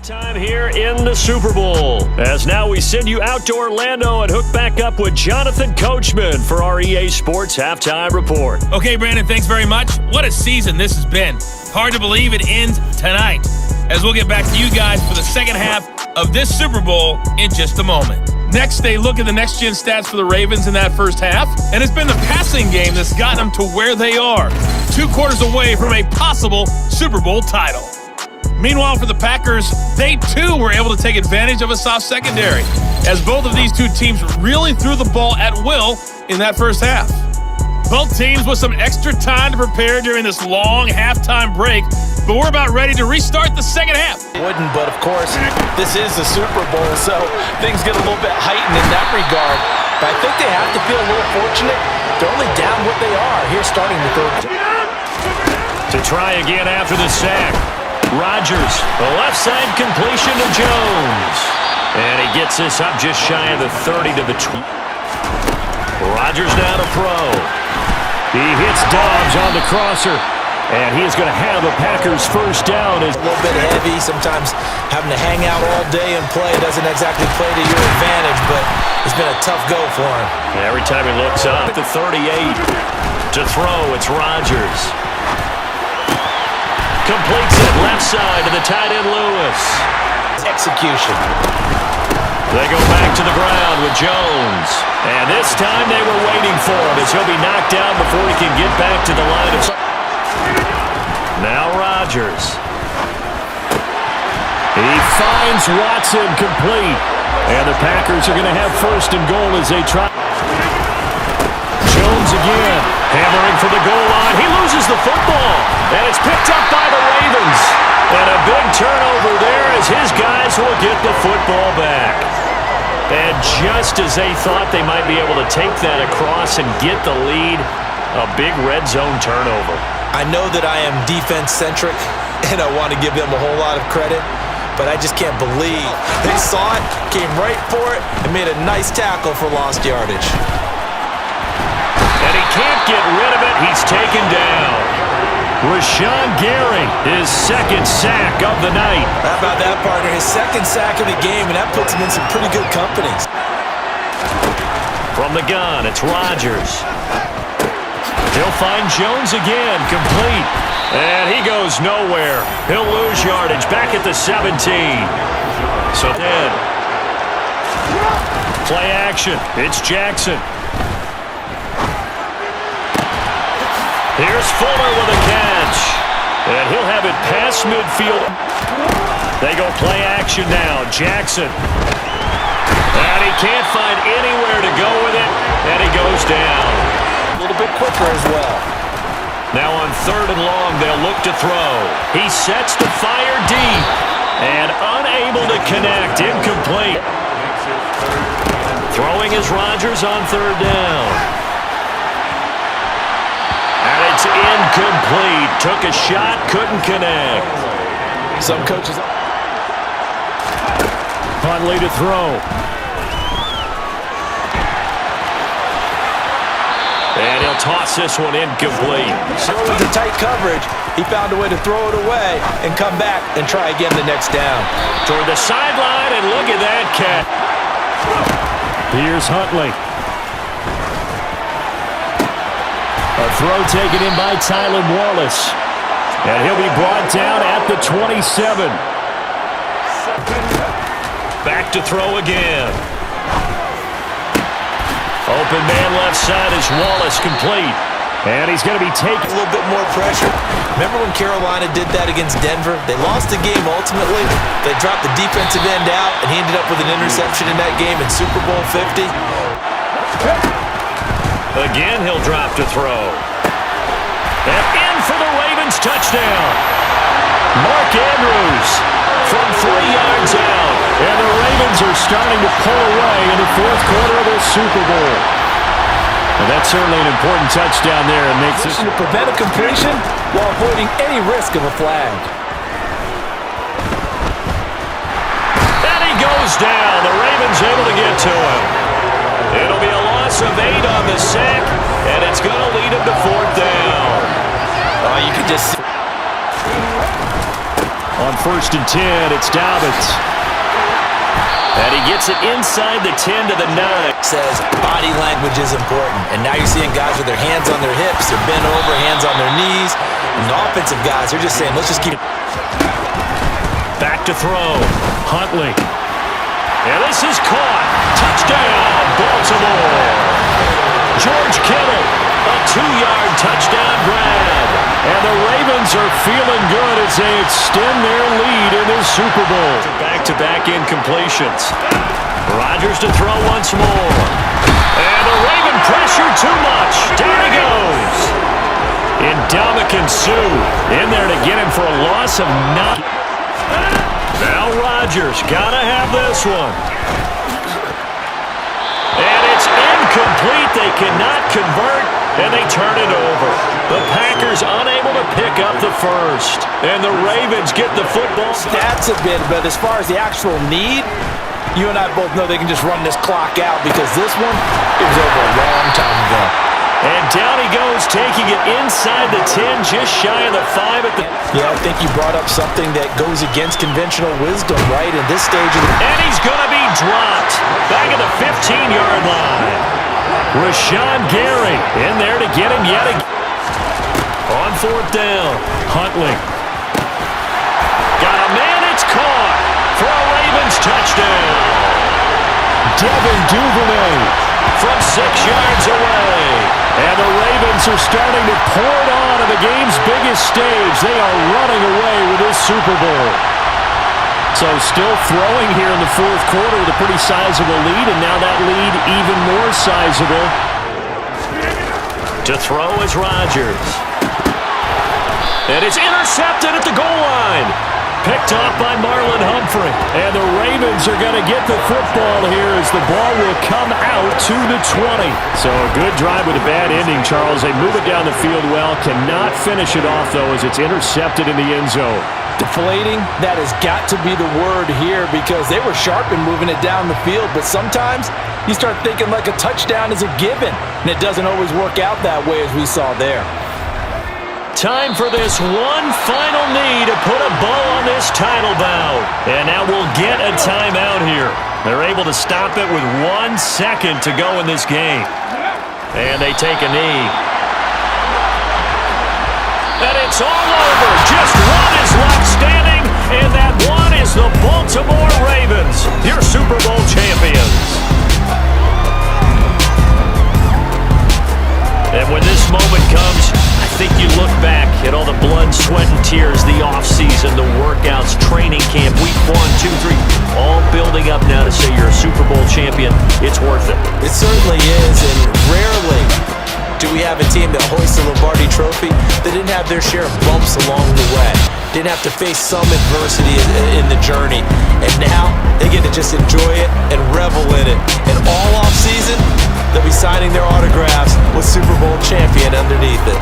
Time here in the Super Bowl. As now we send you out to Orlando and hook back up with Jonathan Coachman for our EA Sports Halftime Report. Okay, Brandon, thanks very much. What a season this has been. Hard to believe it ends tonight, as we'll get back to you guys for the second half of this Super Bowl in just a moment. Next, they look at the next-gen stats for the Ravens in that first half, and it's been the passing game that's gotten them to where they are, 2 quarters away from a possible Super Bowl title. Meanwhile, for the Packers, they too were able to take advantage of a soft secondary, as both of these two teams really threw the ball at will in that first half. Both teams with some extra time to prepare during this long halftime break, but we're about ready to restart the second half. Wouldn't, but of course, this is the Super Bowl, so things get a little bit heightened in that regard. But I think they have to feel a little fortunate. They're only down what they are here starting the third. To try again after the sack. Rodgers, the left side completion to Jones. And he gets this up just shy of the 30 to the 20. Rodgers now to throw. He hits Dobbs on the crosser. And he is going to have the Packers first down. A little bit heavy. Sometimes having to hang out all day and play doesn't exactly play to your advantage, but it's been a tough go for him. Every time he looks up, the 38 to throw, it's Rodgers. Completes it left side to the tight end Lewis. Execution. They go back to the ground with Jones. And this time they were waiting for him as he'll be knocked down before he can get back to the line of... Now Rodgers. He finds Watson complete. And the Packers are going to have first and goal as they try. Jones again, hammering for the goal line. He loses the football, and it's picked up by the Ravens. And a big turnover there as his guys will get the football back. And just as they thought they might be able to take that across and get the lead, a big red zone turnover. I know that I am defense-centric, and I want to give them a whole lot of credit, but I just can't believe they saw it, came right for it, and made a nice tackle for lost yardage. And he can't get rid of it. He's taken down. Rashawn Gary, his second sack of the night. How about that, partner? His second sack of the game, and that puts him in some pretty good company. From the gun, it's Rodgers. He'll find Jones again, complete. And he goes nowhere. He'll lose yardage back at the 17. So then, play action. It's Jackson. Here's Fuller with a catch. And he'll have it past midfield. They go play action now. Jackson. And he can't find anywhere to go with it. And he goes down. A little bit quicker as well. Now on 3rd and long, they'll look to throw. He sets to fire deep. And unable to connect. Incomplete. Throwing is Rodgers on 3rd down. And it's incomplete. Took a shot, couldn't connect. Some coaches... Huntley to throw. And he'll toss this one incomplete. So with the tight coverage, he found a way to throw it away and come back and try again the next down. Toward the sideline, and look at that catch. Here's Huntley. A throw taken in by Tylan Wallace. And he'll be brought down at the 27. Back to throw again. Open man left side is Wallace, complete. And he's going to be taking a little bit more pressure. Remember when Carolina did that against Denver? They lost the game ultimately. They dropped the defensive end out, and he ended up with an interception in that game in Super Bowl 50. Again, he'll drop to throw. And in for the Ravens touchdown. Mark Andrews from 3 yards out. And the Ravens are starting to pull away in the 4th quarter of this Super Bowl. And that's certainly an important touchdown there. And makes it to prevent a completion while avoiding any risk of a flag. And he goes down. The Ravens able to get to him. It'll be a loss of 8 on the sack, and it's going to lead him to 4th down. You can just see. On On 1st and 10, it's Dobbins. And he gets it inside the 10 to the 9. Says body language is important. And now you're seeing guys with their hands on their hips, they're bent over, hands on their knees. And the offensive guys, they're just saying, let's just keep it. Back to throw. Huntley. And this is caught. Touchdown, Baltimore. George Kittle, a 2-yard touchdown grab. And the Ravens are feeling good as they extend their lead in this Super Bowl. Back-to-back incompletions. Rodgers to throw once more. And the Raven pressure too much. Down he goes. Ndamukong Suh in there to get him for a loss of 9. Now Rodgers gotta have this one. And it's incomplete. They cannot convert, and they turn it over. The Packers unable to pick up the first, and the Ravens get the football. Stats a bit, but as far as the actual need, you and I both know they can just run this clock out because this one, it was over a long time ago. And down he goes, taking it inside the 10, just shy of the 5 at the... Yeah, I think you brought up something that goes against conventional wisdom, right, in this stage of the... And he's going to be dropped back at the 15-yard line. Rashawn Gary in there to get him yet again. On 4th down, Huntley. Got a man, it's caught for a Ravens touchdown. Devin Duvernay from 6 yards away. And the Ravens are starting to pour it on the game's biggest stage. They are running away with this Super Bowl. So still throwing here in the 4th quarter with a pretty sizable lead, and now that lead even more sizable. To throw is Rodgers. And it's intercepted at the goal line. Picked off by Marlon Humphrey. And the Ravens are going to get the football here as the ball will come out to the 20. So a good drive with a bad ending, Charles. They move it down the field well. Cannot finish it off, though, as it's intercepted in the end zone. Deflating, that has got to be the word here because they were sharp in moving it down the field, but sometimes you start thinking like a touchdown is a given, and it doesn't always work out that way as we saw there. Time for this one final knee to put a bow on this title bout. And now we'll get a timeout here. They're able to stop it with 1 second to go in this game. And they take a knee. And it's all over. Just one is left standing, and that one is the Baltimore Ravens, your Super Bowl champions. And when this moment comes, I think you look back at all the blood, sweat, and tears, the offseason, the workouts, training camp, week 1, 2, 3, all building up now to say you're a Super Bowl champion. It's worth it. It certainly is, and rarely do we have a team that hoists the Lombardi Trophy that didn't have their share of bumps along the way, didn't have to face some adversity in the journey, and now they get to just enjoy it and revel in it. And all offseason, they'll be signing their autographs with Super Bowl champion underneath it.